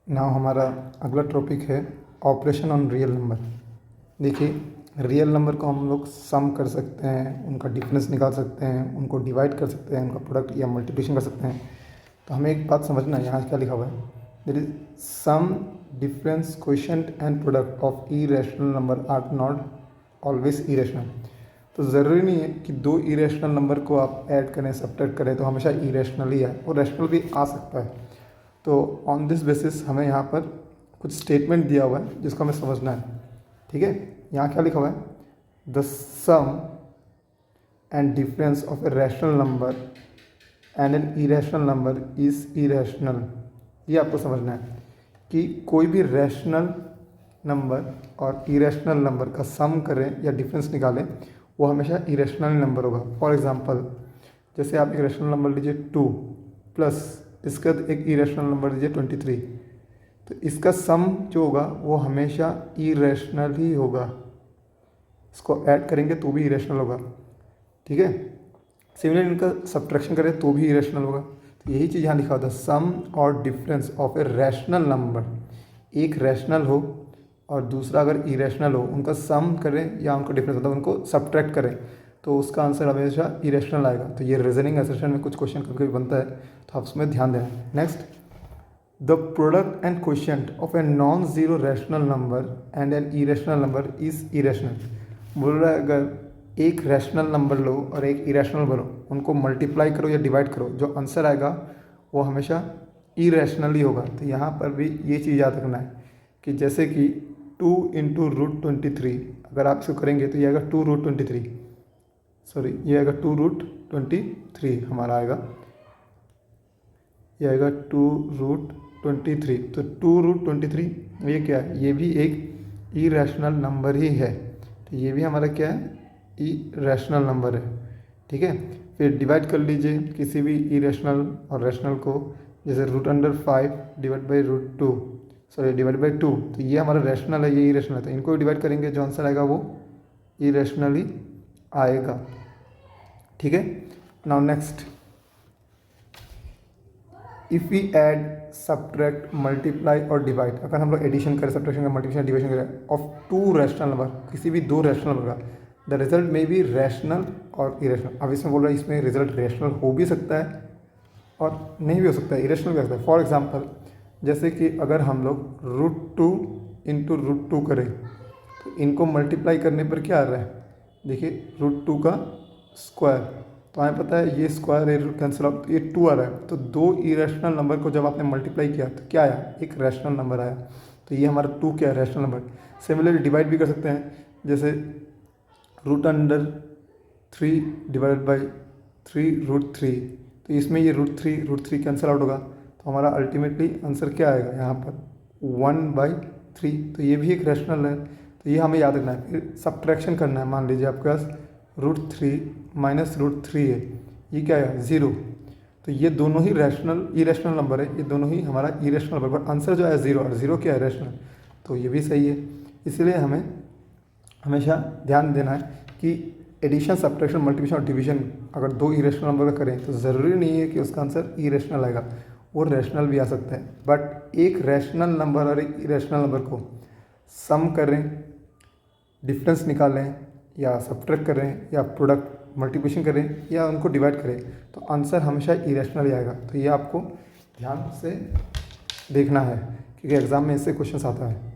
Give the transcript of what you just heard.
Now हमारा अगला topic है ऑपरेशन ऑन रियल नंबर। देखिए, रियल नंबर को हम लोग सम कर सकते हैं, उनका डिफरेंस निकाल सकते हैं, उनको डिवाइड कर सकते हैं, उनका प्रोडक्ट या मल्टीप्लिकेशन कर सकते हैं। तो हमें एक बात समझना है, यहाँ क्या लिखा हुआ है, there is sum difference quotient and product of irrational number are not always irrational. तो ज़रूरी नहीं है कि दो इरेशनल नंबर को आप ऐड करें, सब्ट्रैक्ट करें तो हमेशा इरेशनल ही आए, और रैशनल भी आ सकता है। तो ऑन दिस बेसिस हमें यहाँ पर कुछ स्टेटमेंट दिया हुआ है जिसको हमें समझना है। ठीक है, यहाँ क्या लिखा हुआ है, the sum and difference of a rational number and an irrational number is irrational. ये आपको समझना है कि कोई भी रैशनल नंबर और इरेशनल नंबर का सम करें या डिफरेंस निकालें, वो हमेशा इरेशनल नंबर होगा। फॉर एग्जांपल, जैसे आप एक रैशनल नंबर लीजिए 2 प्लस इसका एक इरेशनल नंबर लीजिए 23, तो इसका सम जो होगा वो हमेशा इरेशनल ही होगा। इसको ऐड करेंगे तो भी इरेशनल होगा। ठीक है, सिमिलरली इनका सब्ट्रैक्शन करें तो भी इरेशनल होगा। तो यही चीज़ यहाँ लिखा होता है, सम और difference of a rational number, एक रैशनल हो और दूसरा अगर इरेशनल हो, उनका सम करें या उनका डिफरेंस मतलब उनको सब्ट्रैक्ट करें तो उसका आंसर हमेशा इरेशनल आएगा। तो ये रीजनिंग एसेशन में कुछ क्वेश्चन कभी कभी बनता है, तो आप उसमें ध्यान देना। Next, the product and quotient of a non zero rational number and an irrational number is irrational. बोल रहा है अगर एक रैशनल नंबर लो और एक इरेशनल नंबर लो, उनको मल्टीप्लाई करो या डिवाइड करो, जो आंसर आएगा वो हमेशा इरेशनल ही होगा। तो यहाँ पर भी ये चीज़ याद रखना है कि जैसे कि 2 इंटू रूट 23, अगर आप इसको करेंगे तो ये आएगा 2 रूट 23, सॉरी ये आएगा 2 रूट 23 हमारा आएगा, ये आएगा 2 रूट 23। तो 2 रूट 23 ये क्या है, ये भी एक इरेशनल नंबर ही है। तो ये भी हमारा क्या है, इरेशनल नंबर है। ठीक है, फिर डिवाइड कर लीजिए किसी भी इरेशनल और रैशनल को, जैसे √5 divide by √2, sorry divide by 2, तो ये हमारा रैशनल है, ये इरेशनल है। तो इनको डिवाइड करेंगे, जो आंसर आएगा वो इरेशनल ही आएगा। ठीक है, now next, if we add subtract multiply और डिवाइड, अगर हम लोग एडिशन करें, सब्ट्रैक्शन करें, मल्टीप्लिकेशन डिवीजन करें ऑफ टू रैशनल नंबर, किसी भी दो रैशनल नंबर का, द रिजल्ट में बी रैशनल और इरेशनल। अब इसमें बोल रहा है इसमें रिजल्ट रैशनल हो भी सकता है और नहीं भी हो सकता है, इरेशनल भी हो सकता है। फॉर एग्जाम्पल, जैसे कि अगर हम लोग √2 इंटू √2 करें तो इनको मल्टीप्लाई करने पर क्या आ रहा है, देखिए √2 का स्क्वायर, तो हमें पता है ये स्क्वायर कैंसिल आउट, ये 2 आ रहा है। तो दो इरेशनल नंबर को जब आपने मल्टीप्लाई किया तो क्या आया, एक रैशनल नंबर आया। तो ये हमारा 2 क्या है, रैशनल नंबर। सिमिलरली डिवाइड भी कर सकते हैं, जैसे √3 डिवाइडेड बाई 3√3, तो इसमें ये √3 कैंसिल आउट होगा, तो हमारा अल्टीमेटली आंसर क्या आएगा यहाँ पर 1/3। तो ये भी एक रैशनल है, तो ये हमें याद रखना है। फिर सब्ट्रैक्शन करना है, मान लीजिए आपके पास √3 माइनस √3 है, ये क्या है 0। तो ये दोनों ही रैशनल इरेशनल नंबर है, ये दोनों ही हमारा इरेशनल नंबर, बट आंसर जो है 0, और 0 क्या है, रैशनल। तो ये भी सही है। इसलिए हमें हमेशा ध्यान देना है कि एडिशन, सब्ट्रैक्शन, मल्टीप्लिकेशन और डिवीजन अगर दो इरेशनल नंबर का करें तो ज़रूरी नहीं है कि उसका आंसर इरेशनल आएगा, वो रैशनल भी आ सकता है। बट एक रैशनल नंबर और एक इरेशनल नंबर को सम करें, डिफरेंस निकालें या सब्ट्रैक्ट करें या प्रोडक्ट मल्टीप्लिकेशन करें या उनको डिवाइड करें, तो आंसर हमेशा इरेशनल ही आएगा। तो ये आपको ध्यान से देखना है, क्योंकि एग्ज़ाम में इससे क्वेश्चन आता है।